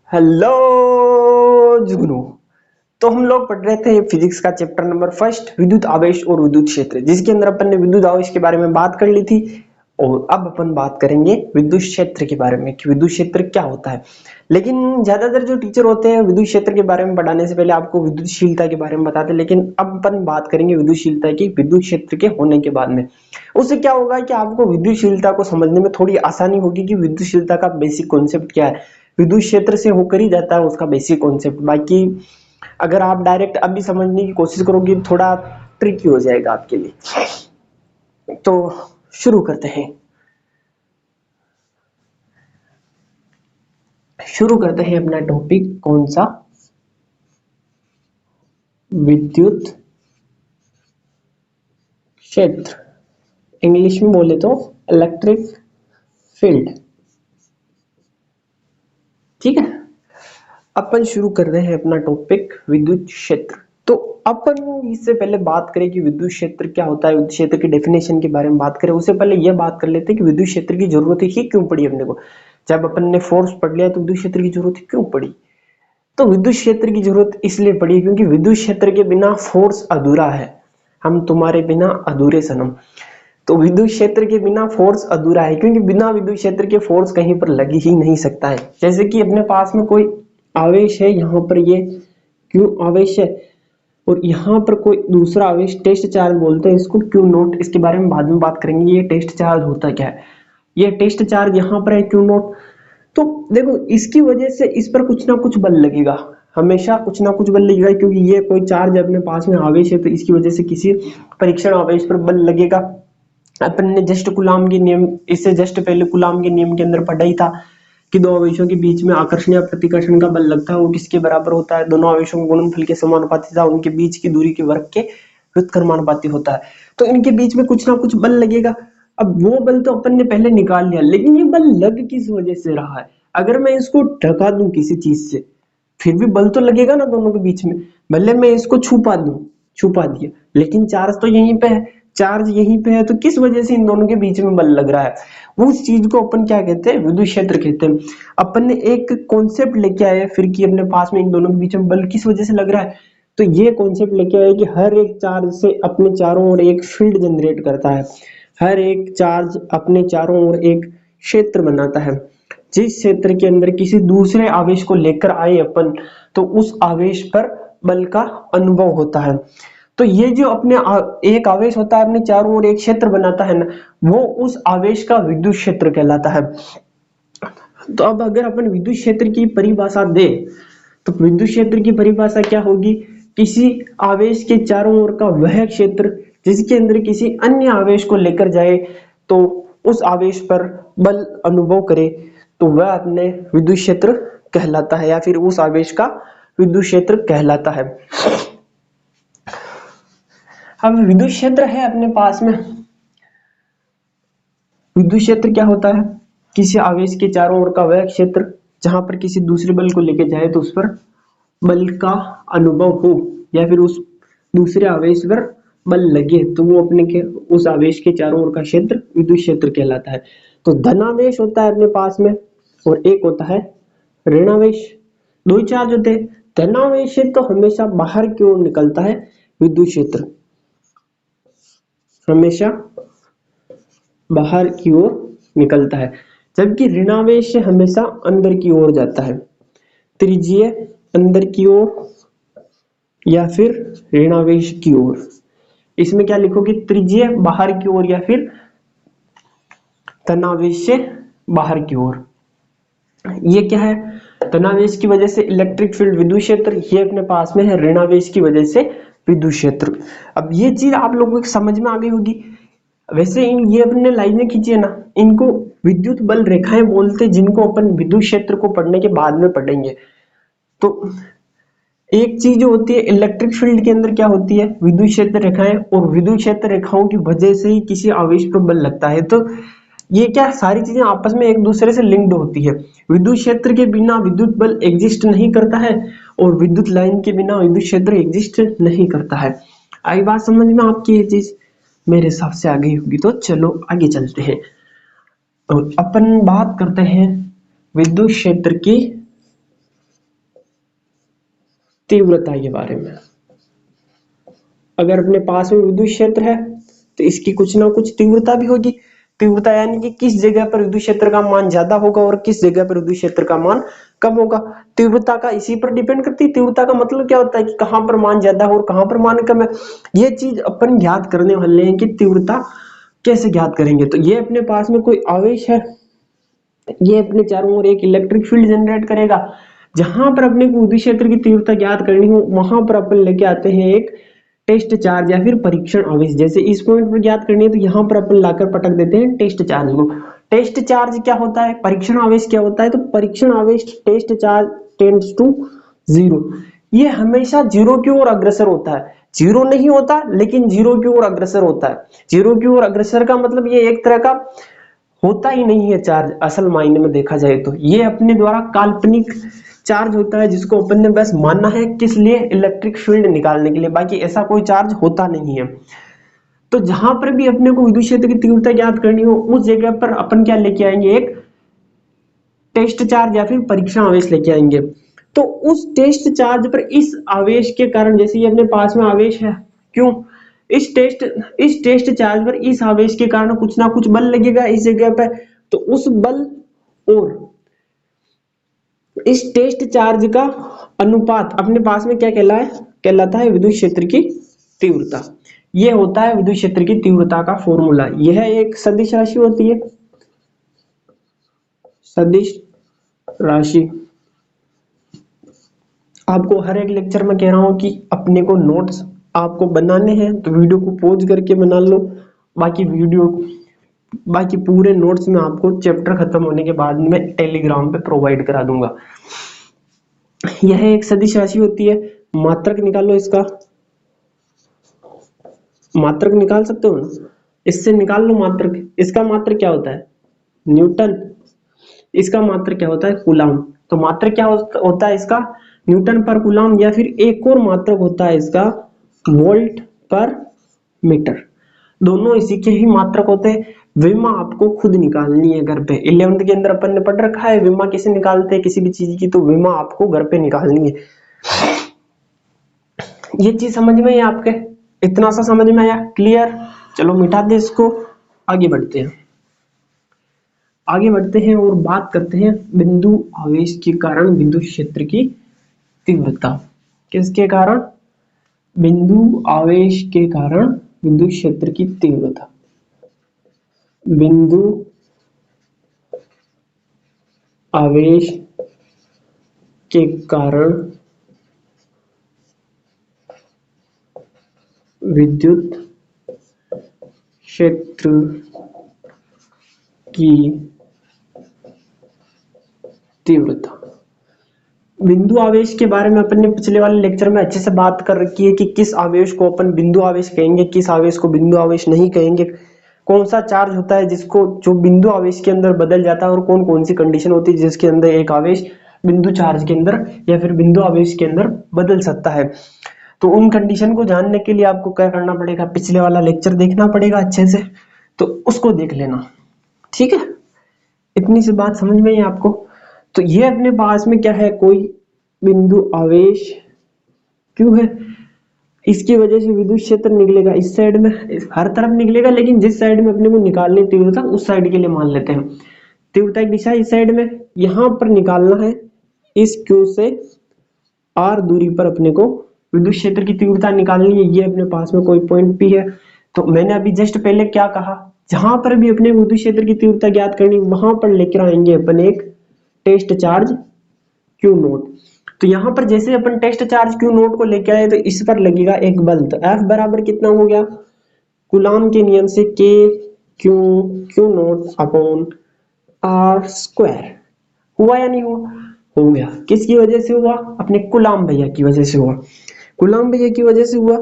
Hello जुगनू। तो हम लोग पढ़ रहे थे फिजिक्स का चैप्टर नंबर फर्स्ट, विद्युत आवेश और विद्युत क्षेत्र, जिसके अंदर अपन ने विद्युत आवेश के बारे में बात कर ली थी। और अब अपन बात करेंगे विद्युत क्षेत्र के बारे में कि विद्युत क्षेत्र क्या होता है। लेकिन ज्यादातर जो टीचर होते हैं विद्युत क्षेत्र के बारे में पढ़ाने से पहले आपको विद्युतशीलता के बारे में बताते हैं, लेकिन अब अपन बात करेंगे विद्युतशीलता की विद्युत क्षेत्र के होने के बाद में। उससे क्या होगा कि आपको विद्युतशीलता को समझने में थोड़ी आसानी होगी कि विद्युतशीलता का बेसिक कॉन्सेप्ट क्या है। विद्युत क्षेत्र से होकर ही जाता है उसका बेसिक कॉन्सेप्ट। बाकी अगर आप डायरेक्ट अभी समझने की कोशिश करोगे थोड़ा ट्रिकी हो जाएगा आपके लिए। तो शुरू करते हैं अपना टॉपिक। कौन सा? विद्युत क्षेत्र। इंग्लिश में बोले तो इलेक्ट्रिक फील्ड। ठीक है, अपन शुरू कर रहे हैं अपना टॉपिक विद्युत क्षेत्र। तो अपन इससे पहले बात करें कि विद्युत क्षेत्र क्या होता है, विद्युत क्षेत्र की डेफिनेशन के बारे में बात करें उससे पहले यह बात कर लेते हैं कि विद्युत क्षेत्र की जरूरत ही क्यों पड़ी अपने को। जब अपन ने फोर्स पढ़ लिया तो विद्युत क्षेत्र की जरूरत क्यों पड़ी? तो विद्युत क्षेत्र की जरूरत इसलिए पड़ी क्योंकि विद्युत क्षेत्र के बिना फोर्स अधूरा है। हम तुम्हारे बिना अधूरे सनम। तो विद्युत क्षेत्र के बिना फोर्स अधूरा है क्योंकि बिना विद्युत क्षेत्र के फोर्स कहीं पर लग ही नहीं सकता है। जैसे कि अपने पास में कोई आवेश है, यहाँ पर ये क्यू आवेश है और यहाँ पर कोई दूसरा आवेश टेस्ट चार्ज बोलते हैं इसको क्यू नोट। इसके बारे में बाद में बात करेंगे ये टेस्ट चार्ज होता क्या है। ये टेस्ट चार्ज यहाँ पर है क्यू नोट। तो देखो इसकी वजह से इस पर कुछ ना कुछ बल लगेगा, हमेशा कुछ ना कुछ बल लगेगा क्योंकि ये कोई चार्ज अपने पास में आवेश है तो इसकी वजह से किसी परीक्षण आवेश पर बल लगेगा। अपन ने जस्ट कूलाम के नियम, इससे जस्ट पहले कूलाम के नियम के अंदर पढ़ा ही था कि दो आवेशों के बीच में आकर्षण या प्रतिकर्षण का बल लगता है वो किसके बराबर होता है, दोनों आवेशों के गुणनफल के समानुपाती तथा उनके बीच की दूरी के वर्ग के व्युत्क्रमानुपाती होता है। तो इनके बीच में कुछ ना कुछ बल लगेगा। अब वो बल तो अपन ने पहले निकाल लिया, लेकिन ये बल लग किस वजह से रहा है? अगर मैं इसको ढका दूं किसी चीज से फिर भी बल तो लगेगा ना दोनों के बीच में। भले मैं इसको छुपा दिया लेकिन चार्ज तो यहीं पे है। चार्ज यहीं पे है तो किस वजह से इन दोनों के बीच में बल लग रहा है? उस चीज को अपन क्या कहते हैं? विद्युत क्षेत्र कहते हैं। अपन ने एक कॉन्सेप्ट लेके आए फिर कि अपने पास में इन दोनों के बीच में बल किस वजह से लग रहा है। तो ये कॉन्सेप्ट लेके आए कि हर एक चार्ज से अपने चारों ओर एक फील्ड जनरेट करता है। हर एक चार्ज अपने चारों ओर एक क्षेत्र बनाता है। जिस क्षेत्र के अंदर किसी दूसरे आवेश को लेकर आए अपन तो उस आवेश पर बल का अनुभव होता है। तो ये जो अपने एक आवेश होता है अपने चारों ओर एक क्षेत्र बनाता है ना, वो उस आवेश का विद्युत क्षेत्र कहलाता है। तो अब अगर अपन विद्युत क्षेत्र की परिभाषा दे तो विद्युत क्षेत्र की परिभाषा क्या होगी? किसी आवेश के चारों ओर का वह क्षेत्र जिसके अंदर किसी अन्य आवेश को लेकर जाए तो उस आवेश पर बल अनुभव करे तो वह अपने विद्युत क्षेत्र कहलाता है या फिर उस आवेश का विद्युत क्षेत्र कहलाता है। अब विद्युत क्षेत्र है अपने पास में। विद्युत क्षेत्र क्या होता है? किसी आवेश के चारों ओर का वह क्षेत्र जहां पर किसी दूसरे बल को लेके जाए तो उस पर बल का अनुभव हो या फिर उस दूसरे आवेश पर बल लगे तो वो अपने के उस आवेश के चारों ओर का क्षेत्र विद्युत क्षेत्र कहलाता है। तो धनावेश होता है अपने पास में और एक होता है ऋणावेश। दो ही चार्ज होते हैं। धनावेश से तो हमेशा बाहर की ओर निकलता है विद्युत क्षेत्र, हमेशा बाहर की ओर निकलता है, जबकि ऋणावेश से हमेशा अंदर की ओर जाता है। त्रिज्यीय अंदर की ओर या फिर ऋणावेश की ओर। इसमें क्या लिखोगे? त्रिज्यीय बाहर की ओर या फिर धनावेश से बाहर की ओर। ये क्या है? धनावेश की वजह से इलेक्ट्रिक फील्ड विद्युत क्षेत्र, ये अपने पास में है ऋणावेश की वजह से विद्युत क्षेत्र। अब ये चीज आप लोगों को समझ में आ गई होगी। वैसे इन ये अपने लाइनें खींचिए ना, इनको विद्युत बल रेखाएं बोलते जिनको अपन विद्युत क्षेत्र को पढ़ने के बाद में पढ़ेंगे। तो एक चीज जो होती है इलेक्ट्रिक फील्ड के अंदर क्या होती है? विद्युत क्षेत्र रेखाएं, और विद्युत क्षेत्र रेखाओं की वजह से ही किसी आवेश पर बल लगता है। तो ये क्या सारी चीजें आपस में एक दूसरे से लिंक्ड होती है। विद्युत क्षेत्र के बिना विद्युत बल एग्जिस्ट नहीं करता है और विद्युत लाइन के बिना विद्युत क्षेत्र एग्जिस्ट नहीं करता है। आई बात समझ में आपकी? ये चीज मेरे हिसाब से आ गई होगी। तो चलो आगे चलते हैं और अपन बात करते हैं विद्युत क्षेत्र की तीव्रता के बारे में। अगर अपने पास में विद्युत क्षेत्र है तो इसकी कुछ ना कुछ तीव्रता भी होगी। तीव्रता यानी कि किस जगह पर विद्युत क्षेत्र का मान ज्यादा होगा और किस जगह पर विद्युत क्षेत्र का मान कम होगा। तीव्रता का इसी पर डिपेंड करती है। तीव्रता का मतलब क्या होता है कि कहां पर मान ज्यादा है और कहां पर मान कम है। ये चीज अपन ज्ञात करने वाले हैं कि तीव्रता कैसे ज्ञात करेंगे। तो ये अपने पास में कोई आवेश है, ये अपने चारों ओर एक इलेक्ट्रिक फील्ड जनरेट करेगा। जहां पर अपने को विद्युत क्षेत्र की तीव्रता ज्ञात करनी हो वहां पर अपन लेके आते हैं एक टेस्ट चार्ज या फिर परीक्षण आवेश। जैसे इस पॉइंट पर ज्ञात करनी है तो यहाँ पर अपन लाकर पटक देते हैं टेस्ट चार्ज को। टेस्ट चार्ज क्या होता है, परीक्षण आवेश क्या होता है, तो परीक्षण आवेश test charge tends to zero. ये हमेशा जीरो की ओर अग्रसर होता है। जीरो नहीं होता लेकिन जीरो की ओर अग्रसर होता है। जीरो की ओर अग्रसर का मतलब ये एक तरह का होता ही नहीं है चार्ज। असल मायने में देखा जाए तो ये अपने द्वारा काल्पनिक चार्ज होता है जिसको अपन ने बस माना है किस लिए, इलेक्ट्रिक फील्ड निकालने के लिए। बाकी ऐसा कोई चार्ज होता नहीं है। तो जहां पर भी अपने को विद्युत क्षेत्र की तीव्रता ज्ञात करनी हो उस जगह पर अपन क्या लेके आएंगे, एक टेस्ट चार्ज या फिर परीक्षण आवेश लेके आएंगे। तो उस टेस्ट चार्ज पर इस आवेश के कारण, जैसे ये अपने पास में आवेश है, क्यों, इस टेस्ट चार्ज पर इस आवेश के कारण कुछ ना कुछ बल लगेगा इस जगह पर। तो उस बल और इस टेस्ट चार्ज का अनुपात अपने पास में क्या कहलाता है विद्युत क्षेत्र की तीव्रता। यह होता है विद्युत क्षेत्र की तीव्रता का फॉर्मूला। यह एक सदिश राशि होती है, सदिश राशि। आपको हर एक लेक्चर में कह रहा हूं कि अपने को नोट्स आपको बनाने हैं तो वीडियो को पॉज करके बना लो। बाकी पूरे नोट्स में आपको चैप्टर खत्म होने के बाद में टेलीग्राम पे प्रोवाइड करा दूंगा। यह एक सदिश राशि होती है। मात्रक निकालो इसका, मात्रक निकाल सकते हो ना, इससे निकाल लो मात्रक। इसका मात्रक क्या होता है, न्यूटन। इसका मात्रक क्या होता है, कूलाम। तो मात्रक क्या होता है इसका, न्यूटन पर कूलाम। या फिर एक और मात्रक होता है इसका, वोल्ट पर मीटर। दोनों इसी के ही मात्रक होते हैं। विमा आपको खुद निकालनी है घर पे। 11th के अंदर अपन ने पढ़ रखा है विमा कैसे निकालते हैं किसी भी चीज की, तो विमा आपको घर पे निकालनी है। ये चीज समझ में है आपके, इतना सा समझ में आया, क्लियर। चलो मिटा दे इसको, आगे बढ़ते हैं। आगे बढ़ते हैं और बात करते हैं बिंदु आवेश के कारण विद्युत क्षेत्र की तीव्रता। किसके कारण, बिंदु आवेश के कारण विद्युत क्षेत्र की तीव्रता। बिंदु आवेश के कारण विद्युत क्षेत्र की तीव्रता। बिंदु आवेश के बारे में अपन ने पिछले वाले लेक्चर में अच्छे से बात कर रखी है कि किस आवेश को अपन बिंदु आवेश कहेंगे, किस आवेश को बिंदु आवेश नहीं कहेंगे, कौन सा चार्ज होता है जिसको जो बिंदु आवेश के अंदर बदल जाता है और कौन कौन सी कंडीशन होती है जिसके अंदर एक आवेश बिंदु चार्ज के अंदर या फिर बिंदु आवेश के अंदर बदल सकता है। तो उन कंडीशन को जानने के लिए आपको क्या करना पड़ेगा, पिछले वाला लेक्चर देखना पड़ेगा अच्छे से, तो उसको देख लेना, ठीक है। इतनी सी बात समझ में है आपको। तो ये अपने पास में क्या है, कोई बिंदु आवेश क्यों है, इसकी वजह से विद्युत क्षेत्र निकलेगा इस साइड में, हर तरफ निकलेगा लेकिन जिस साइड में अपने को निकालनी तीव्रता उस साइड के लिए मान लेते हैं। तीव्रता की दिशा इस साइड में, यहां पर निकालना है इस Q से R दूरी पर अपने को विद्युत क्षेत्र की तीव्रता निकालनी है। ये अपने पास में कोई पॉइंट P है। तो मैंने अभी जस्ट पहले क्या कहा, जहां पर भी अपने विद्युत क्षेत्र की तीव्रता ज्ञात करनी वहां पर लेकर आएंगे अपन एक टेस्ट चार्ज Q नोट। तो यहाँ पर जैसे अपन टेस्ट चार्ज Q नोट को लेके आए तो इस पर लगेगा एक बल। तो F बराबर कितना हो गया, कूलाम के नियम से K Q naught upon R square. हुआ या नहीं हुआ, हो गया। किसकी वजह से हुआ, अपने कूलाम भैया की वजह से हुआ, कूलाम भैया की वजह से हुआ।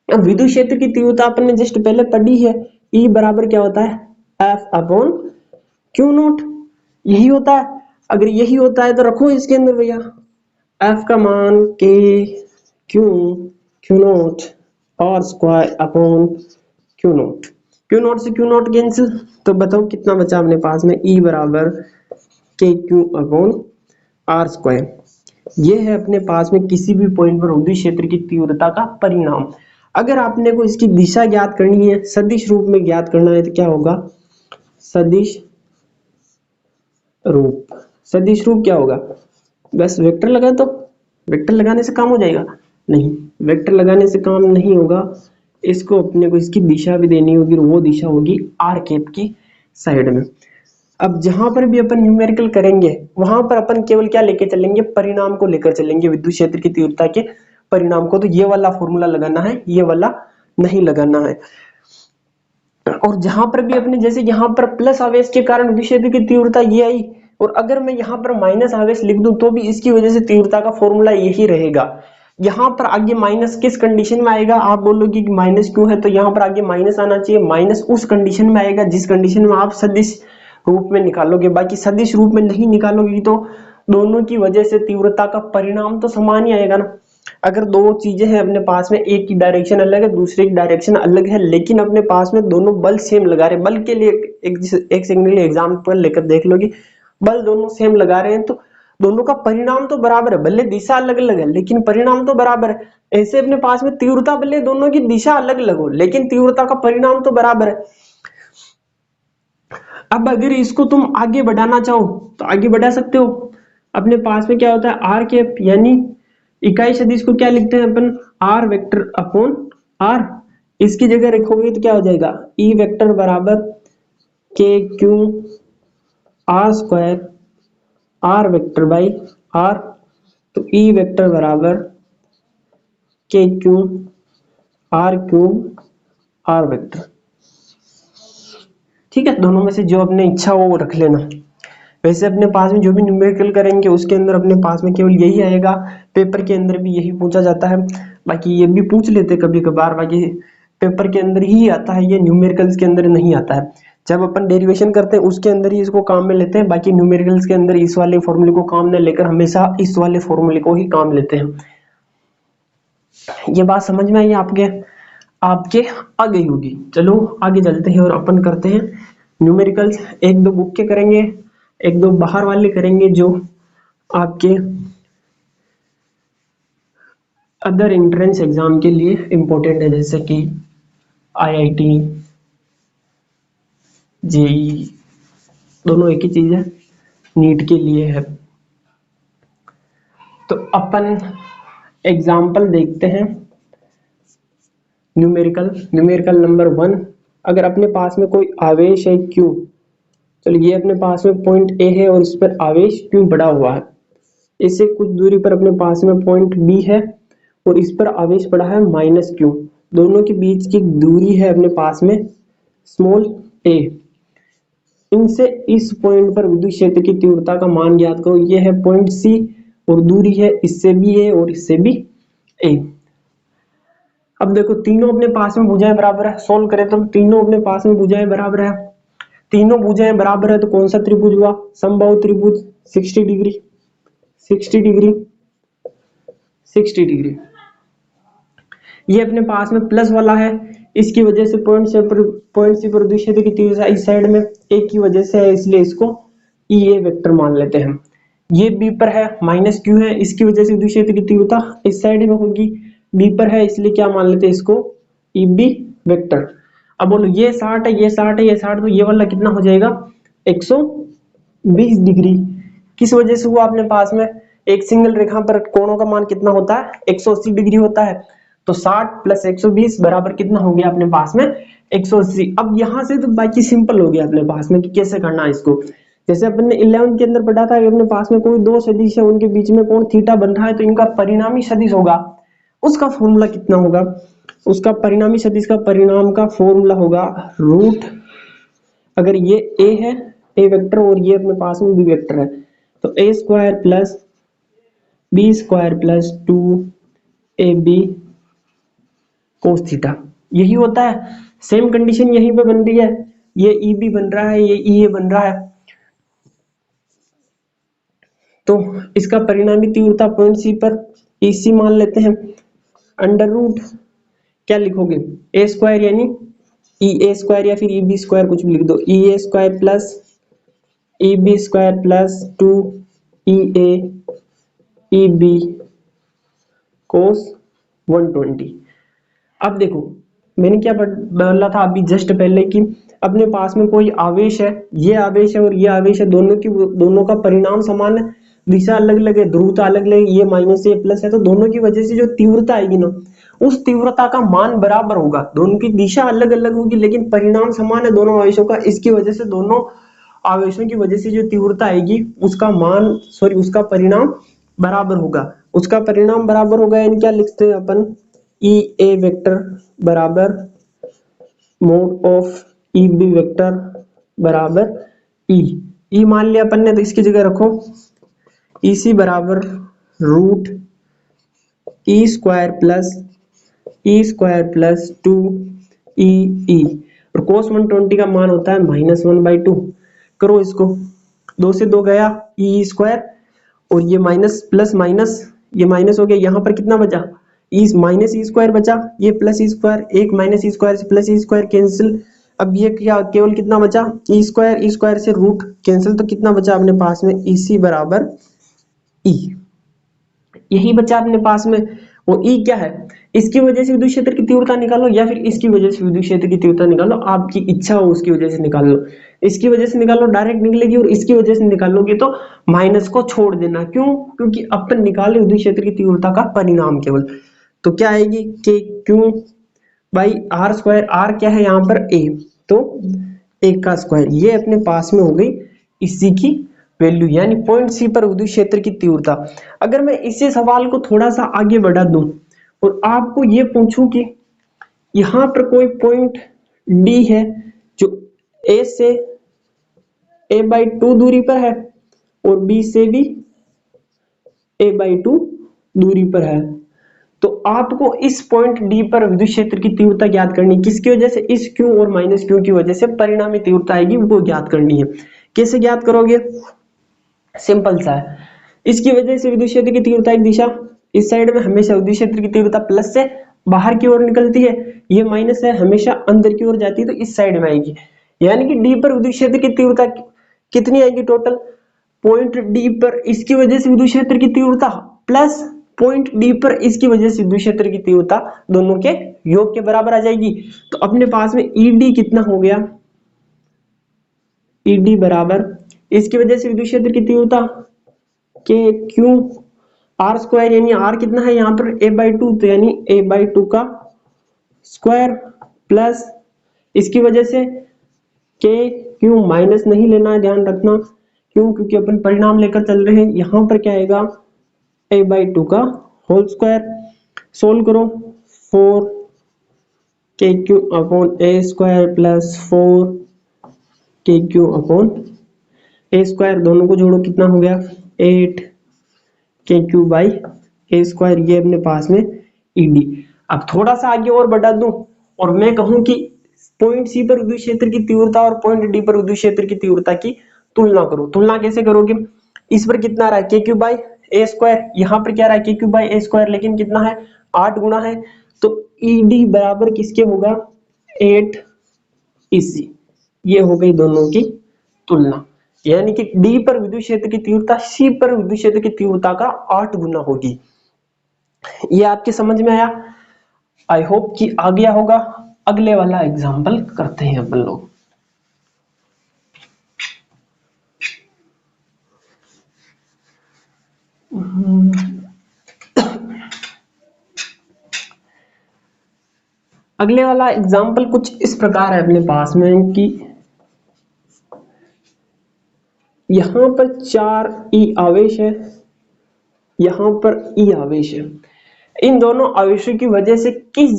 अब विद्युत क्षेत्र की तीव्रता अपन ने जस्ट पहले पढ़ी है, E बराबर क्या होता है, F अपॉन Q नोट। यही होता है, अगर यही होता है तो रखो इसके अंदर भैया, F का मान K Q note R square upon Q note. Q note से Q नोट कैंसिल, तो बताओ कितना बचा अपने पास में, E बराबर KQ अपॉन R स्क्वायर। ये है अपने पास में किसी भी पॉइंट पर विद्युत क्षेत्र की तीव्रता का परिणाम। अगर आपने को इसकी दिशा ज्ञात करनी है, सदिश रूप में ज्ञात करना है, तो क्या होगा, सदिश रूप। सदिश रूप क्या होगा, बस वेक्टर लगा तो वेक्टर लगाने से काम हो जाएगा, नहीं, वेक्टर लगाने से काम नहीं होगा, इसको अपने को इसकी दिशा भी देनी होगी, और वो दिशा होगी आर कैप की साइड में। अब जहां पर भी अपन न्यूमेरिकल करेंगे वहां पर अपन केवल क्या लेके चलेंगे, परिणाम को लेकर चलेंगे, विद्युत क्षेत्र की तीव्रता के परिणाम को। तो ये वाला फॉर्मूला लगाना है, ये वाला नहीं लगाना है। और जहां पर भी अपने, जैसे यहाँ पर प्लस आवेश के कारण विद्युत क्षेत्र की तीव्रता ये आई, और अगर मैं यहाँ पर माइनस आवेश लिख दूं तो भी इसकी वजह से तीव्रता का फॉर्मूला यही रहेगा। यहाँ पर आगे माइनस किस कंडीशन में आएगा, आप बोलोगे कि माइनस क्यों है, तो यहाँ पर आगे माइनस आना चाहिए। माइनस उस कंडीशन में आएगा जिस कंडीशन में आप सदिश रूप में निकालोगे, बाकी सदिश रूप में नहीं निकालोगे तो दोनों की वजह से तीव्रता का परिणाम तो समान ही आएगा ना। अगर दो चीजें हैं अपने पास में, एक की डायरेक्शन अलग है, दूसरे की डायरेक्शन अलग है, लेकिन अपने पास में दोनों बल सेम लगा रहे हैं, बल के लिए एक सेकंड के लिए एग्जांपल लेकर देख लो कि बल दोनों सेम लगा रहे हैं, तो दोनों का परिणाम तो बराबर है, भले दिशा अलग अलग है लेकिन परिणाम तो बराबर है। ऐसे अपने पास में तीव्रता भले दोनों की दिशा अलग अलग हो लेकिन तीव्रता का परिणाम तो बराबर है। अब अगर इसको तुम आगे बढ़ाना चाहो तो आगे बढ़ा सकते हो। अपने पास में क्या होता है, आर कैप यानी इकाई सदिश को क्या लिखते हैं अपन, आर वेक्टर अपॉन आर। इसकी जगह रखोगे तो क्या हो जाएगा, ई वेक्टर बराबर k q r square r vector by r. तो ई वेक्टर बराबर k q r cube r vector. ठीक है, दोनों में से जो अपने इच्छा हो वो रख लेना। वैसे अपने पास में जो भी न्यूमेरिकल करेंगे उसके अंदर अपने पास में केवल यही आएगा, पेपर के अंदर भी यही पूछा जाता है। बाकी ये भी पूछ लेते कभी कभार, बाकी पेपर के अंदर ही आता है, ये न्यूमेरिकल्स के अंदर नहीं आता है। जब अपन डेरिवेशन करते हैं उसके अंदर ही इसको काम में लेते हैं, बाकी न्यूमेरिकल्स के अंदर इस वाले फॉर्मूले को काम न लेकर हमेशा इस वाले फॉर्मूले को ही काम लेते हैं। ये बात समझ में आई आपके आपके आ गई होगी। चलो आगे चलते हैं और अपन करते हैं न्यूमेरिकल्स। एक दो बुक के करेंगे, एक दो बाहर वाले करेंगे जो आपके अदर एंट्रेंस एग्जाम के लिए इंपॉर्टेंट है, जैसे कि आईआईटी, जेई, दोनों एक ही चीज है, नीट के लिए है। तो अपन एग्जाम्पल देखते हैं। न्यूमेरिकल नंबर 1, अगर अपने पास में कोई आवेश है Q, चलो ये अपने पास में पॉइंट A है और इस पर आवेश Q पड़ा हुआ है। इससे कुछ दूरी पर अपने पास में पॉइंट B है और इस पर आवेश पड़ा है -Q। दोनों के बीच की दूरी है अपने पास में स्मॉल a। इनसे इस पॉइंट पर विद्युत क्षेत्र की तीव्रता का मान ज्ञात करो। ये है पॉइंट C और दूरी है इससे भी a और इससे भी a। अब देखो तीनों अपने पास में भुजाएं बराबर है, सोल्व करें तो तीनों अपने पास में भुजाएं बराबर है। तीनों भुजाएं बराबर है तो कौन सा त्रिभुज हुआ, समबाहु त्रिभुज। 60 डिग्री 60 डिग्री 60 डिग्री। ये अपने पास में प्लस वाला है, इसकी वजह से पॉइंट सी पर विद्युत क्षेत्र की तीव्रता इस साइड में एक की वजह से है, इसलिए इसको ई ए वेक्टर मान लेते हैं। ये बी पर है -Q है, इसकी वजह से विद्युत क्षेत्र की तीव्रता इस साइड में होगी, बी पर है इसलिए क्या मान लेते हैं इसको ई बी वेक्टर। अब बोलो ये 60 है, ये 60 है, ये 60, तो ये वाला कितना हो जाएगा 120 डिग्री। किस वजह से हुआ, अपने पास में एक सिंगल रेखा पर कोणों का मान कितना होता है 180 डिग्री होता है। तो 60 + 120 बराबर कितना हो गया अपने पास में 180। अब यहां से तो बाकी सिंपल हो गया अपने पास में कि कैसे करना है इसको। जैसे अपन ने 11 के अंदर पढ़ा था कि अपने पास में कोई दो सदिश है, उनके बीच में कोण थीटा बन रहा है, तो इनका परिणामी सदिश होगा, उसका फॉर्मूला कितना होगा, उसका परिणामी सदिश का परिणाम का फॉर्मूला होगा रूट, अगर ये a है a वेक्टर और ये अपने पास में b वेक्टर है, तो a square plus b square plus 2ab cos theta. यही होता है, सेम कंडीशन यहीं पे बन रही है, ये EB बन रहा है, ये EA बन रहा है। तो इसका परिणामी तीव्रता पॉइंट C पर EC मान लेते हैं। अंडर रूट क्या लिखोगे a स्क्वायर यानी EA स्क्वायर या फिर EB स्क्वायर कुछ भी लिख दो, EA square plus EB square plus 2EA E B cos 120। अब देखो मैंने क्या बोला था अभी जस्ट पहले कि अपने पास में कोई आवेश है, ये आवेश है और ये आवेश है, दोनों का परिणाम समान है, दिशा अलग अलग है, ध्रुवता अलग अलग है, ये माइनस ये प्लस है, तो दोनों की वजह से जो तीव्रता आएगी ना उस तीव्रता का मान बराबर होगा। दोनों की दिशा अलग अलग होगी लेकिन परिणाम समान है दोनों आवेशों का, इसकी वजह से दोनों आवेशों की वजह से जो तीव्रता आएगी उसका परिणाम बराबर होगा। उसका परिणाम बराबर होगा यानी क्या लिखते हैं अपन, ई ए वेक्टर बराबर mod of E B vector बराबर ई मान लिया अपन ने, तो इसकी जगह रखो ई सी बराबर रूट ई स्क्वायर प्लस 2 ई और cos 120 का मान होता है -1/2। करो इसको, 2 से 2 गया ई स्क्वायर और ये माइनस प्लस माइनस ये माइनस हो गया, यहाँ पर कितना बचा माइनस ई स्क्वायर बचा, ये प्लस ई स्क्वायर, एक माइनस ई स्क्वायर से प्लस ई स्क्वायर कैंसिल, अब ये क्या केवल कितना बचा ई स्क्वायर से रूट कैंसिल, तो कितना बचा अपने पास में ई सी बराबर ई, यही बचा अपने पास में। और ई क्या है, इसकी वजह से विद्युत क्षेत्र की तीव्रता निकालो या फिर इसकी वजह से विद्युत क्षेत्र की तीव्रता निकालो, आपकी इच्छा हो उसकी वजह से निकाल लो, इसकी वजह से निकालो डायरेक्ट निकलेगी और इसकी वजह से निकालोगे तो माइनस को छोड़ देना, क्यों, क्योंकि अपन निकाले विद्युत क्षेत्र की तीव्रता का परिणाम केवल, तो क्या आएगी k q by r square, r क्या है यहाँ पर ए, तो एक का स्क्वायर, ये अपने पास में हो गई इसी की वैल्यू यानी पॉइंट सी पर विद्युत क्षेत्र की तीव्रता। अगर मैं इसी सवाल को थोड़ा सा आगे बढ़ा दूं और आपको ये पूछूं कि यहां पर कोई पॉइंट डी है जो ए से a/2 दूरी पर है और बी से भी a/2 दूरी पर है, तो आपको इस पॉइंट डी पर विद्युत क्षेत्र की तीव्रता ज्ञात करनी है, किसकी वजह से, इस क्यू और माइनस क्यू की वजह से परिणामी तीव्रता आएगी वो ज्ञात करनी है। कैसे ज्ञात करोगे, सिंपल सा है, इसकी वजह से विद्युत क्षेत्र की तीव्रता एक दिशा, इस साइड में हमेशा विद्युत क्षेत्र की तीव्रता प्लस से बाहर की ओर निकलती है, ये माइनस है हमेशा अंदर की ओर जाती है तो इस साइड में आएगी, यानी कि डी पर विद्युत क्षेत्र की तीव्रता कितनी आएगी टोटल, पॉइंट डी पर इसकी वजह से विद्युत क्षेत्र की तीव्रता प्लस पॉइंट डी पर इसकी वजह से विद्युत क्षेत्र की तीव्रता दोनों के योग के बराबर आ जाएगी। तो अपने पास में ईडी कितना हो गया, ईडी बराबर इसकी वजह से विद्युत क्षेत्र की तीव्रता के क्यू आर स्क्वायर, यानी आर कितना है यहाँ पर a/2, तो यानी a/2 का स्क्वायर प्लस इसकी वजह से के क्यू माइनस नहीं लेना है, ध्यान रखना, क्यों, क्योंकि अपन परिणाम लेकर चल रहे हैं, यहाँ पर क्या आएगा a/2 का होल स्क्वायर, सोल्व करो 4 के क्यू अपॉन ए स्क्वायर प्लस 4 के क्यू अपॉन ए स्क्वायर, दोनों को जोड़ो कितना हो गया 8 के क्यू बाई ए स्क्वायर, ये अपने पास में ईडी। अब थोड़ा सा आगे और बढ़ा दूं और मैं कहूं कि पॉइंट सी पर विद्युत क्षेत्र की तीव्रता और पॉइंट डी पर विद्युत क्षेत्र की तीव्रता की तुलना करो, तुलना कैसे करोगे, इस पर कितना रहा है के क्यू बाई ए स्क्वायर, यहाँ पर क्या रहा है के क्यू बाई ए स्क्वायर, लेकिन कितना है 8 गुना है, तो ईडी बराबर किसके होगा 8 इसी, ये हो गई दोनों की तुलना, यानी कि डी पर विद्युत क्षेत्र की तीव्रता सी पर विद्युत क्षेत्र की तीव्रता का 8 गुना होगी। ये आपके समझ में आया, आई होप कि आ गया होगा। अगले वाला एग्जांपल करते हैं अपन लोग। अगले वाला एग्जांपल कुछ इस प्रकार है अपने पास में कि यहां पर 4 ई आवेश है, यहां पर ई आवेश है, इन दोनों आवेशों की वजह से किस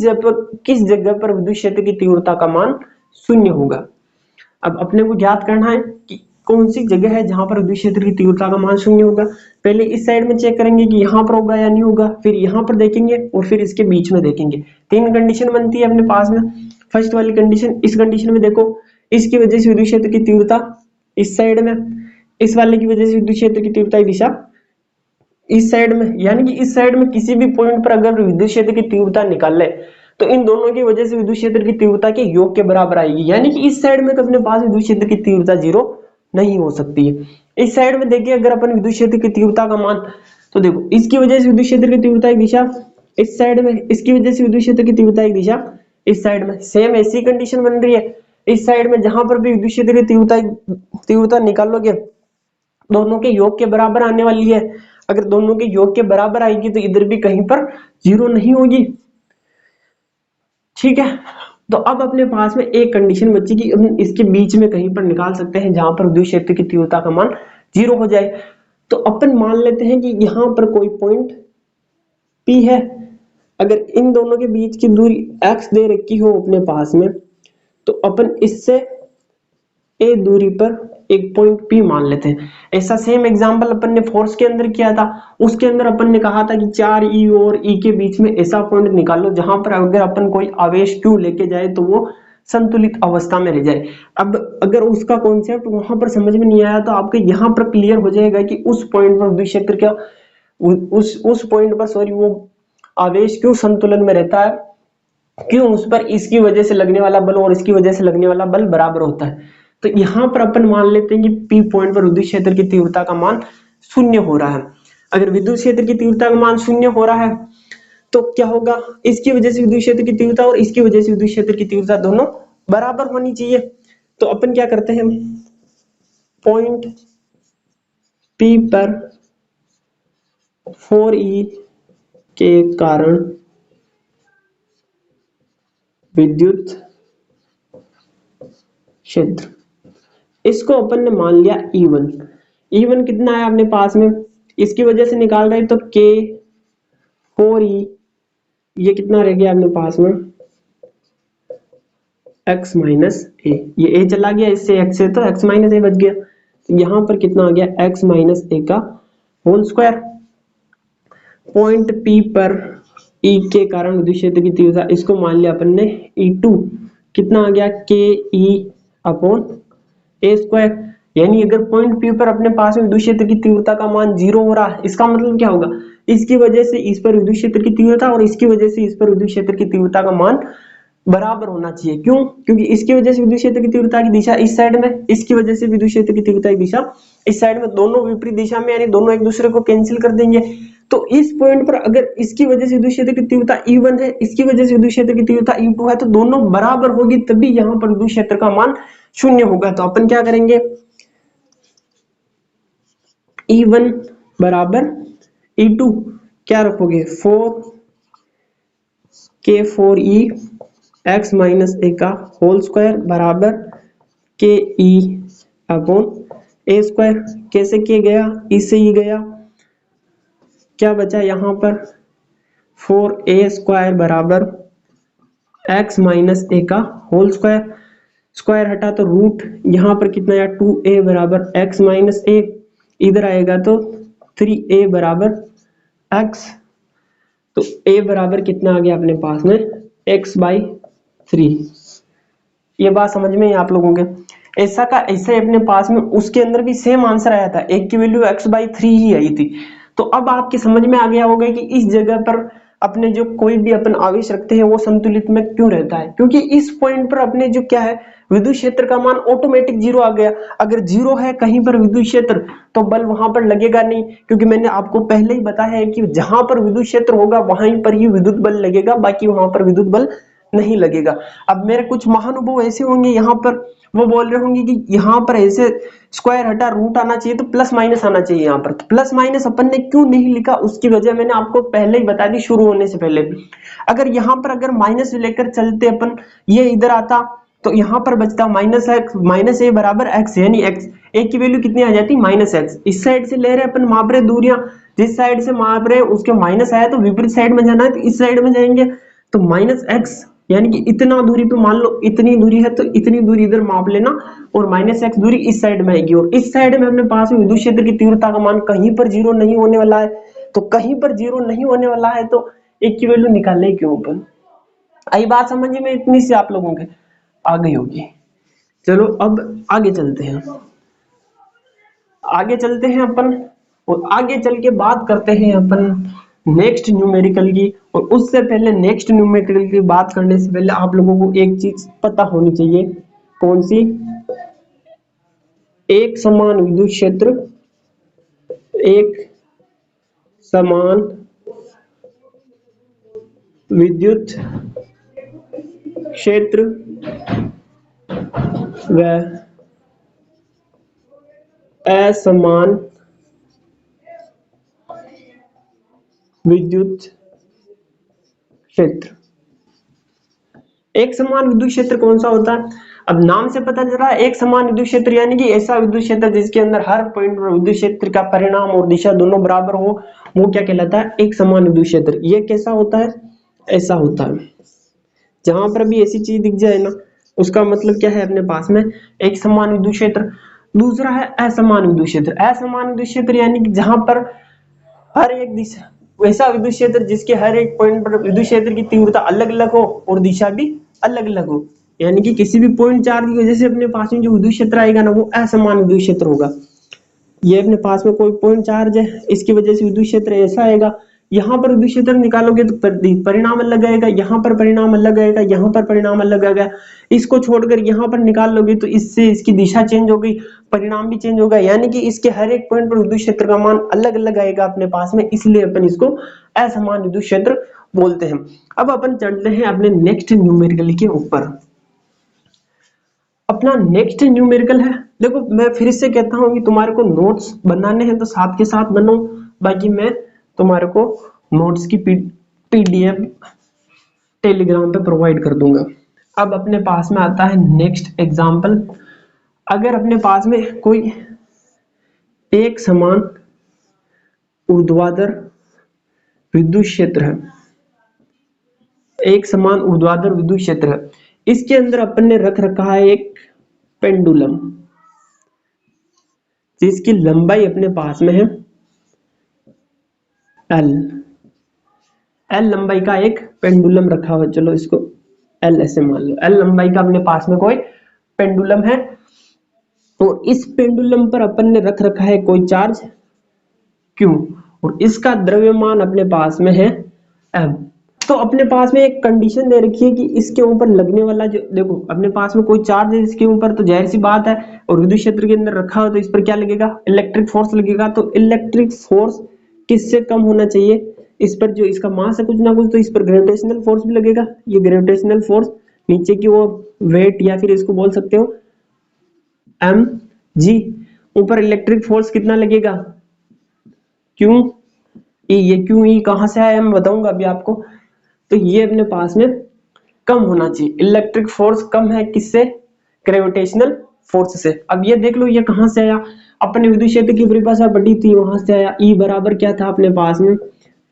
जगह पर विद्युत क्षेत्र की तीव्रता का मान 0 होगा। अब अपने को ज्ञात करना है कि कौन सी जगह है जहां पर विद्युत क्षेत्र की तीव्रता का मान 0 होगा। पहले इस साइड में चेक करेंगे कि यहाँ पर होगा या नहीं होगा, फिर यहाँ पर देखेंगे और फिर इसके बीच में देखेंगे। 3 कंडीशन बनती है अपने पास में। फर्स्ट वाली कंडीशन, इस कंडीशन में देखो इसकी वजह से विद्युत क्षेत्र की तीव्रता इस साइड में, इस वाले की वजह से विद्युत क्षेत्र की तीव्रता की दिशा इस साइड में, यानी कि इस साइड में किसी भी पॉइंट पर अगर विद्युत क्षेत्र की तीव्रता निकाल ले तो इन दोनों की वजह से विद्युत क्षेत्र की तीव्रता के योग के बराबर आएगी, यानी कि इस साइड में अपने पास विद्युत क्षेत्र की तीव्रता 0 नहीं हो सकती है। इस साइड में देखिए अगर अपन विद्युत क्षेत्र की तीव्रता का मान तो देखो इसकी वजह से विद्युत क्षेत्र की तीव्रता की दिशा इस साइड में, इसकी वजह से विद्युत क्षेत्र की तीव्रता की दिशा इस साइड में। सेम ऐसी कंडीशन बन रही है इस साइड में, जहां पर भी विद्युत क्षेत्र की तीव्रता निकालोगे दोनों के योग के बराबर आने वाली है। अगर दोनों के योग के बराबर आएगी तो इधर भी कहीं पर जीरो नहीं होगी, ठीक है। तो अब अपने पास में एक कंडीशन बची कि हम इसके बीच में कहीं पर निकाल सकते हैं जहां पर विद्युत क्षेत्र की तीव्रता का मान जीरो हो जाए। तो अपन मान लेते हैं कि यहां पर कोई पॉइंट P है। अगर इन दोनों के बीच की दूरी x दे रखी हो अपने पास में, तो अपन इससे a दूरी पर एक पॉइंट P मान लेते हैं। ऐसा सेम एग्जांपल अपन ने फोर्स के अंदर किया था। उसके अंदर अपन ने कहा था कि 4E और E के बीच में ऐसा पॉइंट निकालो जहां पर अगर अपन कोई आवेश Q लेके जाए तो वो संतुलित अवस्था में रह जाए। अब अगर उसका कॉन्सेप्ट वहां पर समझ में नहीं आया तो आपके यहाँ पर क्लियर हो जाएगा कि उस पॉइंट पर विद्युत क्षेत्र क्या उस पॉइंट पर सॉरी वो आवेश क्यों संतुलन में रहता है, क्यों उस पर इसकी वजह से लगने वाला बल और इसकी वजह से लगने वाला बल बराबर होता है। तो यहां पर अपन मान लेते हैं कि P पॉइंट पर विद्युत क्षेत्र की तीव्रता का मान शून्य हो रहा है। अगर विद्युत क्षेत्र की तीव्रता का मान शून्य हो रहा है तो क्या होगा, इसकी वजह से विद्युत क्षेत्र की तीव्रता और इसकी वजह से विद्युत क्षेत्र की तीव्रता दोनों बराबर होनी चाहिए। तो अपन क्या करते हैं, पॉइंट P पर 4E के कारण विद्युत क्षेत्र, इसको अपन ने मान लिया E1। E1 कितना है अपने पास में, इसकी वजह से निकाल रहे तो K 4E, ये कितना रह गया अपने पास में x माइनस ए, ये a चला गया इससे x से तो x माइनस ए बच गया। तो यहां पर कितना आ गया x माइनस ए का होल स्क्वायर। पॉइंट P पर E के कारण विद्युत क्षेत्र की तीव्रता, इसको मान लिया अपन ने E2, कितना आ गया के E अपॉन ए स्क्वायर। यानी अगर पॉइंट P पर अपने पास में विद्युत क्षेत्र की तीव्रता का मान जीरो हो रहा है, इसका मतलब क्या होगा, इसकी वजह से इस पर विद्युत क्षेत्र की तीव्रता और इसकी वजह से इस पर विद्युत क्षेत्र की तीव्रता का मान बराबर होना चाहिए। क्यों, क्योंकि इसकी वजह से विद्युत क्षेत्र की तीव्रता की दिशा इस साइड में, इसकी वजह से विद्युत क्षेत्र की तीव्रता की दिशा इस साइड में, दोनों विपरीत दिशा में, यानी दोनों एक दूसरे को कैंसिल कर देंगे। तो इस पॉइंट पर अगर इसकी वजह से विद्युत क्षेत्र की तीव्रता E1 है, इसकी वजह से विद्युत क्षेत्र की तीव्रता E2 है, तो दोनों बराबर होगी तभी यहां पर विद्युत क्षेत्र का मान शून्य होगा। तो अपन क्या करेंगे, E1 बराबर E2 क्या रखोगे 4K4E x माइनस ए का होल स्क्वायर बराबर के ई अपॉन ए स्क्वायर। कैसे किया गया, इससे ही गया, क्या बचा यहाँ पर 4a स्क्वायर बराबर x माइनस ए का होल स्क्वायर। स्क्वायर हटा तो रूट, यहाँ पर कितना आया 2a बराबर x माइनस ए, इधर आएगा तो 3a बराबर x। तो a बराबर कितना आ गया अपने पास में x/3। ये बात समझ में है आप लोगों के, ऐसा का ऐसे अपने पास में उसके अंदर भी सेम आंसर आया था, एक की वैल्यू x/3 ही आई थी। तो अब आपके समझ में आ गया होगा कि इस जगह पर अपने जो कोई भी अपन आवेश रखते हैं वो संतुलित में क्यों रहता है, क्योंकि इस पॉइंट पर अपने जो क्या है विद्युत क्षेत्र का मान ऑटोमेटिक जीरो आ गया। अगर जीरो है कहीं पर विद्युत क्षेत्र तो बल वहां पर लगेगा नहीं, क्योंकि मैंने आपको पहले ही बताया है कि जहां पर विद्युत क्षेत्र होगा वहीं पर ही विद्युत बल लगेगा, बाकी वहां पर विद्युत बल नहीं लगेगा। अब मेरे कुछ महानुभव ऐसे होंगे यहाँ पर, वो बोल रहे होंगे कि यहाँ पर ऐसे स्क्वायर हटा रूट आना चाहिए तो प्लस माइनस आना चाहिए। यहाँ पर तो प्लस माइनस अपन ने क्यों नहीं लिखा, उसकी वजह मैंने आपको पहले ही बता दी शुरू होने से पहले भी। अगर यहाँ पर अगर माइनस लेकर चलते अपन, ये इधर आता तो यहाँ पर बचता माइनस एक्स माइनस ए बराबर एक्स, यानी एक्स ए की वैल्यू कितनी आ जाती माइनस एक्स। इस साइड से ले रहे अपन माप रहे दूरियां, जिस साइड से माप रहे उसके माइनस आया तो विपरीत साइड में जाना है, तो इस साइड में जाएंगे तो माइनस एक्स, यानी कि इतना दूरी पे मान लो इतनी दूरी है तो इतनी दूरी इधर माप लेना और माइनस एक्स दूरी इस साइड में आएगी। और इस साइड में अपने पास में विद्युत क्षेत्र की तीव्रता का मान कहीं पर जीरो नहीं होने वाला है, तो कहीं पर जीरो नहीं होने वाला है तो एक की वैल्यू निकालने क्यों अपन। आई बात समझ में इतनी सी आप लोगों के आ गई होगी। चलो अब आगे चलते हैं, आगे चलते हैं अपन और आगे चल के बात करते हैं अपन नेक्स्ट न्यूमेरिकल की। और उससे पहले नेक्स्ट न्यूमेरिकल की बात करने से पहले आप लोगों को एक चीज पता होनी चाहिए, कौन सी, एक समान विद्युत क्षेत्र, एक समान विद्युत क्षेत्र व असमान विद्युत क्षेत्र। एक समान विद्युत क्षेत्र कौन सा होता है? अब नाम से पता चल रहा है एक समान विद्युत क्षेत्र यानी कि ऐसा विद्युत क्षेत्र जिसके अंदर हर पॉइंट पर विद्युत क्षेत्र का परिमाण और दिशा दोनों बराबर हो, वो क्या कहलाता है? एक समान विद्युत क्षेत्र। ये कैसा होता है? ऐसा होता है। जहां पर भी ऐसी चीज दिख जाए ना, उसका मतलब क्या है? अपने पास में एक समान विद्युत क्षेत्र। दूसरा है असमान विद्युत क्षेत्र। असमान विद्युत क्षेत्र यानी कि जहां पर हर एक दिशा, वैसा विद्युत क्षेत्र जिसके हर एक पॉइंट पर विद्युत क्षेत्र की तीव्रता अलग अलग हो और दिशा भी अलग अलग हो, यानी कि किसी भी पॉइंट चार्ज की वजह से अपने पास में जो विद्युत क्षेत्र आएगा ना, वो असमान विद्युत क्षेत्र होगा। ये अपने पास में कोई पॉइंट चार्ज है, इसकी वजह से विद्युत क्षेत्र ऐसा आएगा। यहाँ पर विद्युत क्षेत्र निकालोगे तो परिणाम अलग आएगा, यहाँ पर परिणाम अलग आएगा, यहाँ पर परिणाम अलग आएगा। इसको छोड़कर यहाँ पर निकाल लोगे तो इससे इसकी दिशा चेंज हो गई, परिणाम भी चेंज होगा, यानी कि इसके हर एक पॉइंट पर विद्युत क्षेत्र का मान अलग अलग आएगा अपने पास में, इसलिए अपन इसको असमान विद्युत क्षेत्र बोलते हैं। अब अपन चलते हैं अपने नेक्स्ट न्यूमेरिकल के ऊपर। अपना नेक्स्ट न्यूमेरिकल है, देखो मैं फिर से कहता हूं कि तुम्हारे को नोट्स बनाने हैं तो साथ के साथ बनाओ, बाकी मैं तुम्हारे को नोट्स की पीडीएफ टेलीग्राम पे प्रोवाइड कर दूंगा। अब अपने पास में आता है नेक्स्ट एग्जांपल। अगर अपने पास में कोई एक समान ऊर्ध्वाधर विद्युत क्षेत्र है, एक समान ऊर्ध्वाधर विद्युत क्षेत्र है, इसके अंदर अपन ने रख रखा है एक पेंडुलम, जिसकी लंबाई अपने पास में है एल लंबाई का एक पेंडुलम रखा हुआ, चलो इसको एल ऐसे मान लो, एल लंबाई का अपने पास में कोई पेंडुलम है। और इस पेंडुलम पर अपन ने रख रखा है कोई चार्ज क्यू, और इसका द्रव्यमान अपने पास में है एम। तो अपने पास में एक कंडीशन दे रखी है कि इसके ऊपर लगने वाला जो, देखो अपने पास में कोई चार्ज है इसके ऊपर, तो जाहिर सी बात है, और विद्युत क्षेत्र के अंदर रखा हो तो इस पर क्या लगेगा? इलेक्ट्रिक फोर्स लगेगा। तो इलेक्ट्रिक फोर्स किससे कम होना चाहिए? इस पर जो इसका मास है कुछ ना कुछ, तो इस पर ग्रेविटेशनल फोर्स भी लगेगा। ये ग्रेविटेशनल फोर्स नीचे की ओर वेट, या फिर इसको बोल सकते हो एम जी। ऊपर इलेक्ट्रिक फोर्स कितना लगेगा? Q E. ये क्यू ई कहां से आया मैं बताऊंगा अभी आपको। तो ये अपने पास में कम होना चाहिए, इलेक्ट्रिक फोर्स कम है किससे? ग्रेविटेशनल फोर्स से। अब ये देख लो ये कहां से आया? अपने विद्युत क्षेत्र की परिभाषा पढ़ी थी, वहां से आया। ई बराबर क्या था अपने पास में?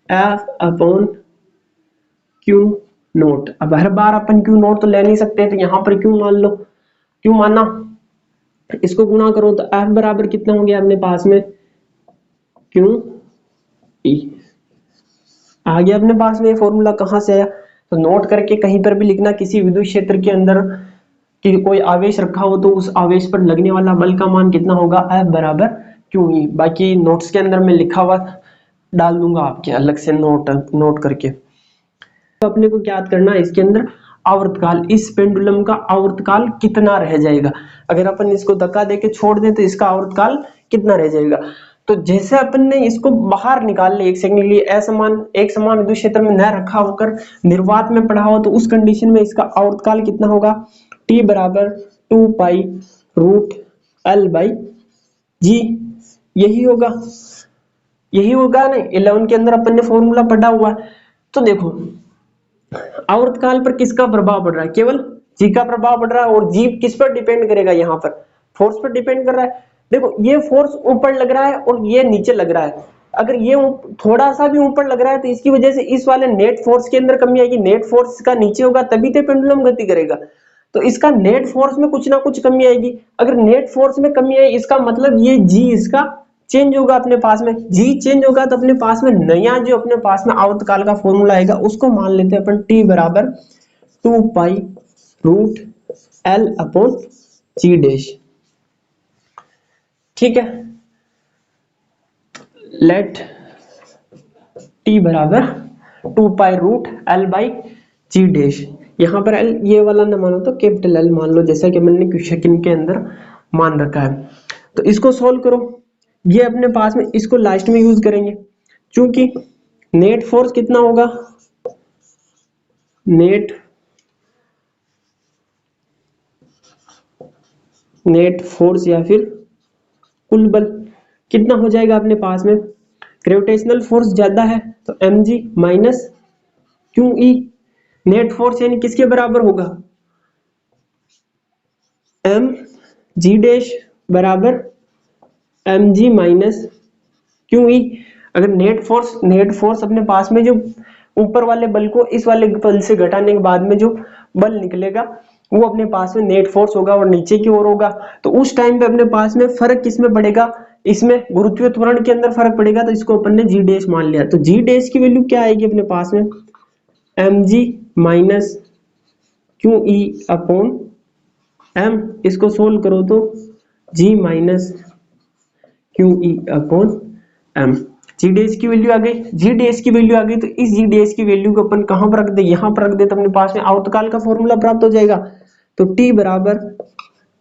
F upon Q note. अब हर बार अपन क्यू नोट तो ले नहीं सकते, तो यहां पर क्यू मान लो। क्यू माना, इसको गुणा करो तो एफ बराबर कितना हो गया अपने पास में? क्यू ई आ गया अपने पास में। फॉर्मूला कहां से आया? तो नोट करके कहीं पर भी लिखना, किसी विद्युत क्षेत्र के अंदर कि कोई आवेश रखा हो तो उस आवेश पर लगने वाला बल का मान कितना होगा? एफ बराबर क्यू ई। बाकी नोट्स के अंदर मैं लिखा हुआ डाल दूंगा आपके अलग से नोट करके। तो अपने को क्या याद करना है इसके अंदर? आवर्तकाल, इस पेंडुलम का आवर्तकाल कितना रह जाएगा। अगर अपन इसको धक्का देके छोड़ दें तो इसका आवर्तकाल कितना रह जाएगा। तो जैसे अपन ने इसको बाहर निकाल ले एक सेकंड के लिए, एक समान विद्युत क्षेत्र में न रखा होकर निर्वात में पड़ा हो, तो उस कंडीशन में इसका आवर्तकाल कितना होगा? टी बराबर 2 पाई रूट एल बाई जी। यही होगा ना। 11 के अंदर अपन ने फॉर्मूला पढ़ा हुआ है। तो देखो आवर्तकाल पर किसका प्रभाव पड़ रहा है? केवल जी का प्रभाव पड़ रहा है। और जी किस पर डिपेंड करेगा? यहाँ पर फोर्स पर डिपेंड कर रहा है। देखो ये फोर्स ऊपर लग रहा है और ये नीचे लग रहा है। अगर ये थोड़ा सा भी ऊपर लग रहा है तो इसकी वजह से इस वाले नेट फोर्स के अंदर कमी आएगी। नेट फोर्स का नीचे होगा तभी तो पेंडुलम गति करेगा। तो इसका नेट फोर्स में कुछ ना कुछ कमी आएगी। अगर नेट फोर्स में कमी आई, इसका मतलब ये जी इसका चेंज होगा। अपने पास में जी चेंज होगा तो अपने पास में नया जो अपने पास में आवर्तकाल का फॉर्मूला आएगा उसको मान लेते हैं अपन, टी बराबर 2 pi root l upon g dash. ठीक है, लेट टी बराबर 2 pi root l by g dash. यहां पर एल ये वाला ना मानो तो कैपिटल एल मान लो, जैसा कि मैंने क्वेश्चन के अंदर मान रखा है। तो इसको सोल्व करो। ये अपने पास में इसको लास्ट में यूज करेंगे। क्योंकि नेट फोर्स कितना होगा, नेट फोर्स या फिर कुल बल कितना हो जाएगा अपने पास में, ग्रेविटेशनल फोर्स ज्यादा है तो mg minus QE। Net force यानी किसके बराबर होगा, mg डैश बराबर mg माइनस QE। अगर नेट फोर्स अपने पास में जो ऊपर वाले बल को इस वाले बल से घटाने के बाद में जो बल निकलेगा वो अपने पास में नेट फोर्स होगा और नीचे की ओर होगा। तो उस टाइम पे अपने पास में फर्क किसमें पड़ेगा, इसमें गुरुत्वीय त्वरण के अंदर फर्क पड़ेगा। तो इसको अपन ने जी डैश मान लिया। तो जी डैश की वैल्यू क्या आएगी अपने पास में, mg minus QE upon m। इसको सोल्व करो तो g minus QE upon m। जी डैश की वैल्यू आ गई, जी डैश की वैल्यू आ गई। तो इस जी डैश की वैल्यू को अपन कहां पर रख दे, यहां पर रख दे तो अपने पास में आवर्तकाल का फॉर्मूला प्राप्त हो जाएगा। तो t बराबर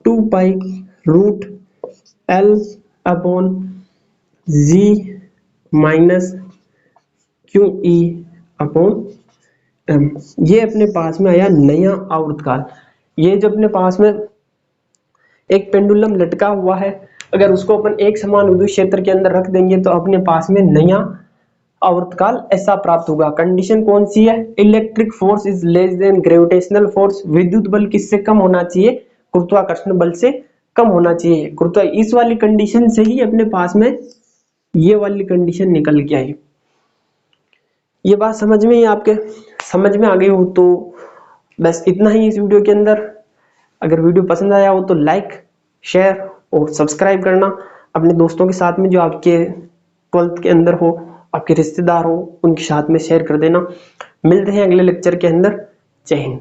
2 pi root l upon g minus QE upon m। ये अपने पास में आया नया आवर्तकाल। ये जो अपने पास में एक पेंडुलम लटका हुआ है, अगर उसको अपन एक समान विद्युत क्षेत्र के अंदर रख देंगे तो अपने पास में नया आवर्तकाल ऐसा प्राप्त होगा। कंडीशन कौन सी है, electric force is less than gravitational force. विद्युत बल किससे कम होना चाहिए, गुरुत्वाकर्षण बल से कम होना चाहिए। गुरुत्व इस वाली कंडीशन से ही अपने पास में ये वाली कंडीशन निकल के आई। ये बात समझ में ही आपके समझ में आ गई हो तो बस इतना ही इस वीडियो के अंदर। अगर वीडियो पसंद आया हो तो लाइक शेयर और सब्सक्राइब करना। अपने दोस्तों के साथ में जो आपके 12th के अंदर हो, आपके रिश्तेदार हो, उनके साथ में शेयर कर देना। मिलते हैं अगले लेक्चर के अंदर। जय हिंद।